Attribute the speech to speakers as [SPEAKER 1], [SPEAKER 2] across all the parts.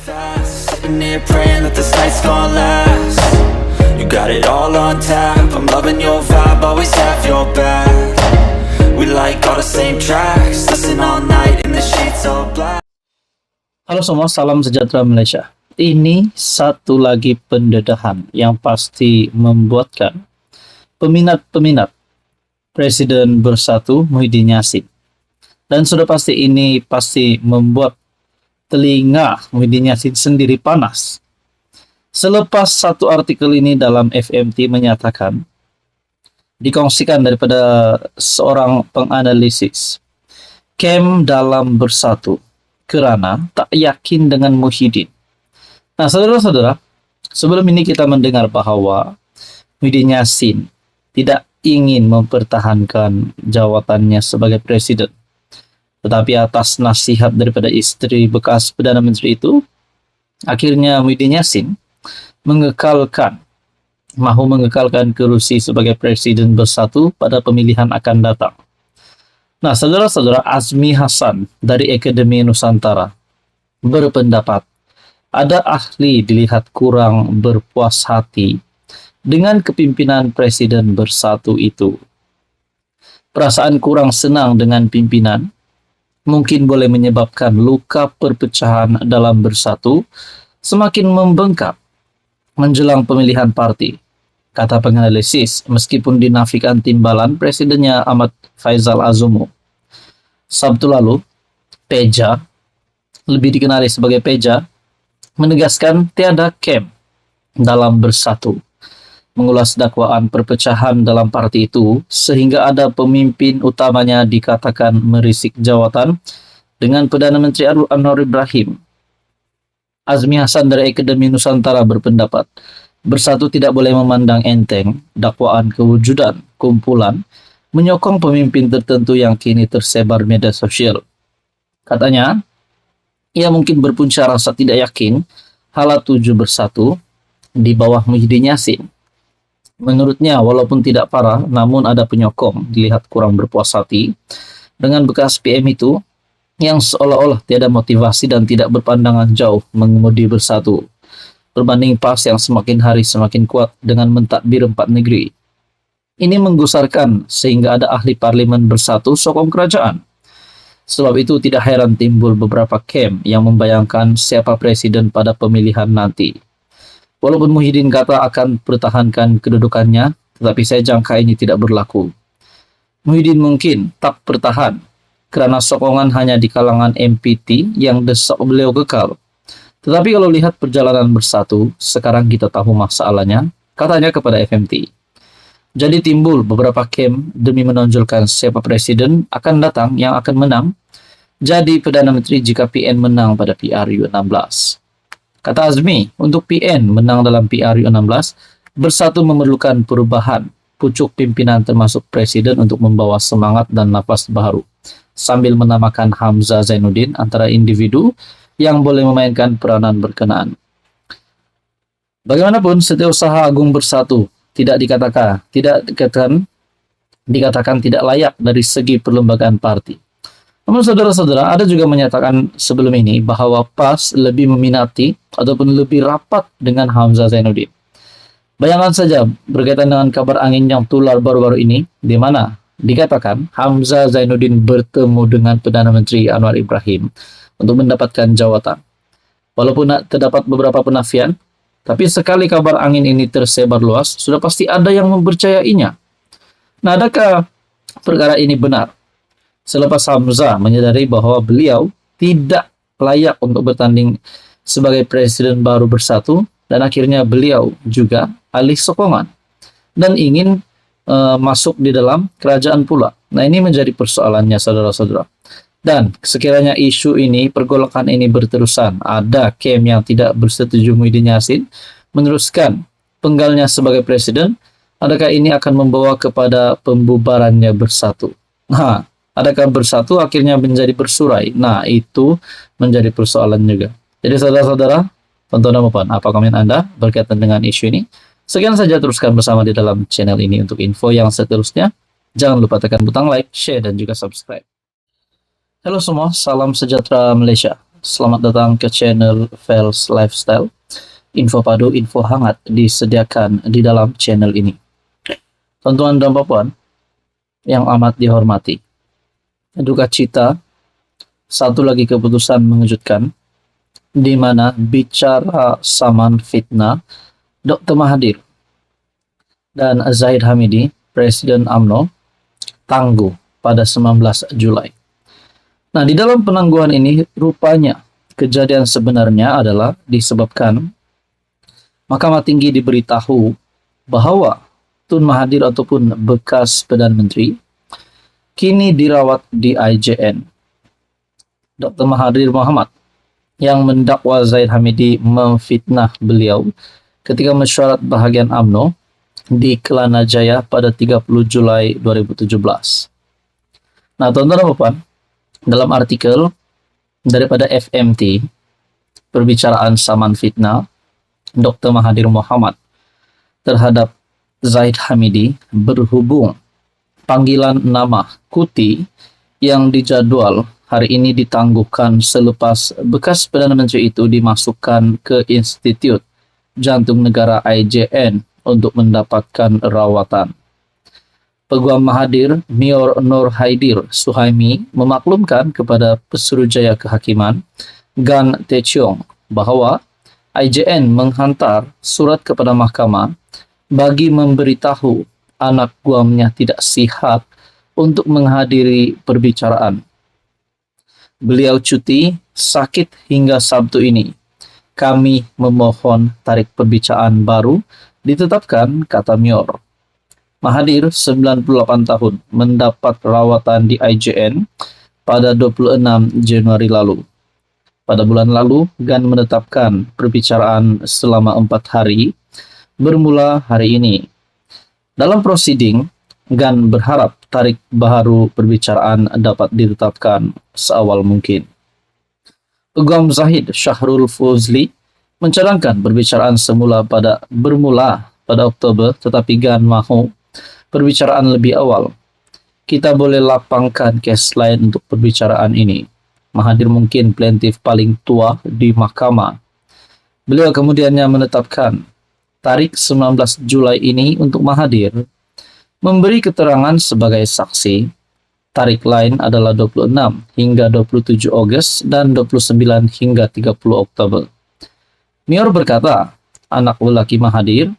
[SPEAKER 1] fast, sitting here praying that this night's gonna last. You got it all on tap, I'm loving your vibe, always have your back. We like all the same tracks, listen all night in the sheets all black.
[SPEAKER 2] Halo semua, salam sejahtera Malaysia. Ini satu lagi pendedahan yang pasti membuatkan peminat-peminat Presiden Bersatu Muhyiddin Yassin. Dan sudah pasti ini pasti membuat telinga Muhyiddin Yassin sendiri panas. Selepas satu artikel ini dalam FMT menyatakan, dikongsikan daripada seorang penganalisis, Kem dalam bersatu kerana tak yakin dengan Muhyiddin. Nah, saudara-saudara, sebelum ini kita mendengar bahawa Muhyiddin Yassin tidak ingin mempertahankan jawatannya sebagai presiden. Tetapi atas nasihat daripada isteri bekas Perdana Menteri itu, akhirnya Muhyiddin Yassin mahu mengekalkan kerusi sebagai Presiden Bersatu pada pemilihan akan datang. Nah, saudara-saudara, Azmi Hassan dari Akademi Nusantara berpendapat ada ahli dilihat kurang berpuas hati dengan kepimpinan Presiden Bersatu itu. Perasaan kurang senang dengan pimpinan mungkin boleh menyebabkan luka perpecahan dalam bersatu semakin membengkak menjelang pemilihan parti, kata penganalisis, meskipun dinafikan timbalan presidennya Ahmad Faizal Azumu. Sabtu lalu, Peja, lebih dikenali sebagai Peja, menegaskan tiada kem dalam bersatu, mengulas dakwaan perpecahan dalam parti itu sehingga ada pemimpin utamanya dikatakan merisik jawatan dengan Perdana Menteri Anwar Ibrahim. Azmi Hassan dari Akademi Nusantara berpendapat, bersatu tidak boleh memandang enteng dakwaan kewujudan kumpulan menyokong pemimpin tertentu yang kini tersebar media sosial. Katanya, ia mungkin berpunca rasa tidak yakin hala tuju bersatu di bawah Muhyiddin Yassin. Menurutnya, walaupun tidak parah, namun ada penyokong dilihat kurang berpuas hati dengan bekas PM itu yang seolah-olah tiada motivasi dan tidak berpandangan jauh mengemudi bersatu, berbanding PAS yang semakin hari semakin kuat dengan mentadbir 4 negeri. Ini menggusarkan sehingga ada ahli parlimen bersatu sokong kerajaan. Sebab itu tidak heran timbul beberapa kem yang membayangkan siapa presiden pada pemilihan nanti. Walaupun Muhyiddin kata akan pertahankan kedudukannya, tetapi saya jangka ini tidak berlaku. Muhyiddin mungkin tak bertahan kerana sokongan hanya di kalangan MPT yang desak beliau kekal. Tetapi kalau lihat perjalanan bersatu, sekarang kita tahu masalahnya, katanya kepada FMT. Jadi timbul beberapa kem demi menonjolkan siapa presiden akan datang yang akan menang jadi Perdana Menteri jika PN menang pada PRU 16. Kata Azmi, untuk PN menang dalam PRU 16, bersatu memerlukan perubahan pucuk pimpinan termasuk presiden untuk membawa semangat dan nafas baru, sambil menamakan Hamzah Zainuddin antara individu yang boleh memainkan peranan berkenaan. Bagaimanapun, Setiausaha Agung Bersatu tidak dikatakan tidak layak dari segi perlembagaan parti. Namun saudara-saudara, ada juga menyatakan sebelum ini bahwa PAS lebih meminati ataupun lebih rapat dengan Hamzah Zainuddin. Bayangkan saja berkaitan dengan kabar angin yang tular baru-baru ini, di mana dikatakan Hamzah Zainuddin bertemu dengan Perdana Menteri Anwar Ibrahim untuk mendapatkan jawatan. Walaupun terdapat beberapa penafian, tapi sekali kabar angin ini tersebar luas, sudah pasti ada yang mempercayainya. Nah, adakah perkara ini benar? Selepas Hamzah menyadari bahwa beliau tidak layak untuk bertanding sebagai presiden baru bersatu, dan akhirnya beliau juga alih sokongan dan ingin masuk di dalam kerajaan pula. Nah, ini menjadi persoalannya, saudara-saudara. Dan sekiranya isu ini, pergolakan ini berterusan, ada kem yang tidak bersetuju Muhyiddin Yassin meneruskan penggalnya sebagai presiden, adakah ini akan membawa kepada pembubarannya bersatu? Nah, adakah bersatu akhirnya menjadi bersurai? Nah, itu menjadi persoalan juga. Jadi saudara-saudara, tonton apa komen Anda berkaitan dengan isu ini? Sekian saja, teruskan bersama di dalam channel ini untuk info yang seterusnya. Jangan lupa tekan butang like, share, dan juga subscribe. Halo semua, salam sejahtera Malaysia. selamat datang ke channel Fels Lifestyle. Info padu, info hangat disediakan di dalam channel ini. Tuan-tuan dan puan yang amat dihormati, duka cita, satu lagi keputusan mengejutkan, di mana bicara saman fitnah Dr. Mahathir dan Zahid Hamidi, Presiden UMNO, tangguh pada 19 Julai. Nah, di dalam penangguhan ini rupanya kejadian sebenarnya adalah disebabkan Mahkamah Tinggi diberitahu bahwa Tun Mahathir ataupun bekas Perdana Menteri kini dirawat di IJN. Dr. Mahathir Mohamad yang mendakwa Zahid Hamidi memfitnah beliau ketika mesyuarat bahagian UMNO di Kelana Jaya pada 30 Julai 2017. Nah, tuan-tuan dan puan, dalam artikel daripada FMT, perbicaraan saman fitnah Dr. Mahathir Mohamad terhadap Zahid Hamidi berhubung panggilan nama Kuti yang dijadwal hari ini ditangguhkan selepas bekas Perdana Menteri itu dimasukkan ke Institut Jantung Negara IJN untuk mendapatkan rawatan. Peguam Mahathir, Mior Nur Haidir Suhaimi, memaklumkan kepada Pesuruhjaya Kehakiman Gan Techeong bahwa IJN menghantar surat kepada mahkamah bagi memberitahu anak guamnya tidak sihat untuk menghadiri perbicaraan. Beliau cuti sakit hingga Sabtu ini. Kami memohon tarik perbicaraan baru ditetapkan, kata Mior. Mahathir, 98 tahun, mendapat rawatan di IJN pada 26 Januari lalu. Pada bulan lalu, Gan menetapkan perbicaraan selama 4 hari, bermula hari ini. Dalam prosiding, Gan berharap tarik baru perbicaraan dapat ditetapkan seawal mungkin. Peguam Zahid Syahrul Fuzli mencadangkan perbicaraan bermula pada Oktober, tetapi Gan mahu perbicaraan lebih awal. Kita boleh lapangkan kes lain untuk perbicaraan ini. Mahathir mungkin plaintiff paling tua di mahkamah. Beliau kemudiannya menetapkan tarik 19 Julai ini untuk Mahathir memberi keterangan sebagai saksi. Tarik lain adalah 26 hingga 27 Ogos dan 29 hingga 30 Oktober. Mior berkata, anak lelaki Mahathir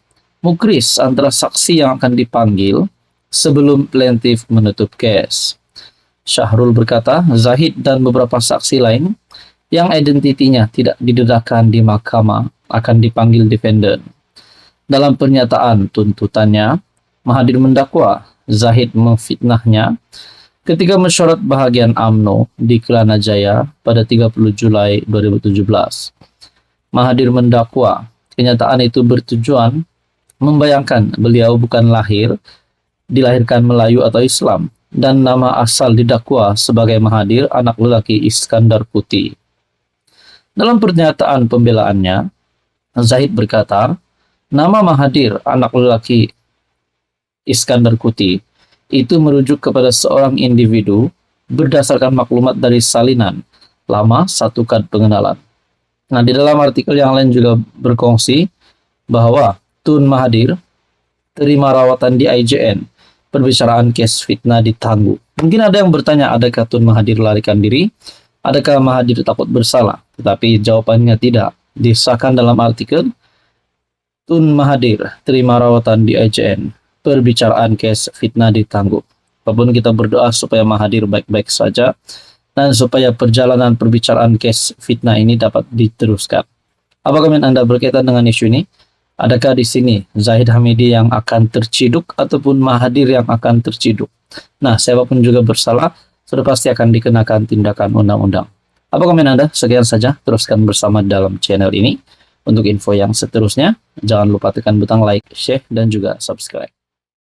[SPEAKER 2] mukris antara saksi yang akan dipanggil sebelum plaintiff menutup kes. Syahrul berkata, Zahid dan beberapa saksi lain yang identitinya tidak didedahkan di mahkamah akan dipanggil defendant. Dalam pernyataan tuntutannya, Mahathir mendakwa Zahid memfitnahnya ketika mesyuarat bahagian UMNO di Kelana Jaya pada 30 Julai 2017. Mahathir mendakwa kenyataan itu bertujuan membayangkan beliau bukan dilahirkan Melayu atau Islam, dan nama asal didakwa sebagai Mahathir, anak lelaki Iskandar Kuti. Dalam pernyataan pembelaannya, Zahid berkata, nama Mahathir, anak lelaki Iskandar Kuti, itu merujuk kepada seorang individu berdasarkan maklumat dari salinan lama satu kad pengenalan. Nah, di dalam artikel yang lain juga berkongsi bahwa Tun Mahathir terima rawatan di IJN. Perbicaraan kes fitnah ditangguh. Mungkin ada yang bertanya, adakah Tun Mahathir larikan diri? Adakah Mahathir takut bersalah? Tetapi jawabannya tidak. Disahkan dalam artikel, Tun Mahathir terima rawatan di IJN. Perbicaraan kes fitnah ditangguh. Apapun kita berdoa supaya Mahathir baik-baik saja dan supaya perjalanan perbicaraan kes fitnah ini dapat diteruskan. Apa komen Anda berkaitan dengan isu ini? Adakah di sini Zahid Hamidi yang akan terciduk ataupun Mahathir yang akan terciduk? Nah, siapapun juga bersalah, sudah pasti akan dikenakan tindakan undang-undang. Apa komen Anda? Sekian saja, teruskan bersama dalam channel ini. Untuk info yang seterusnya, jangan lupa tekan butang like, share, dan juga subscribe.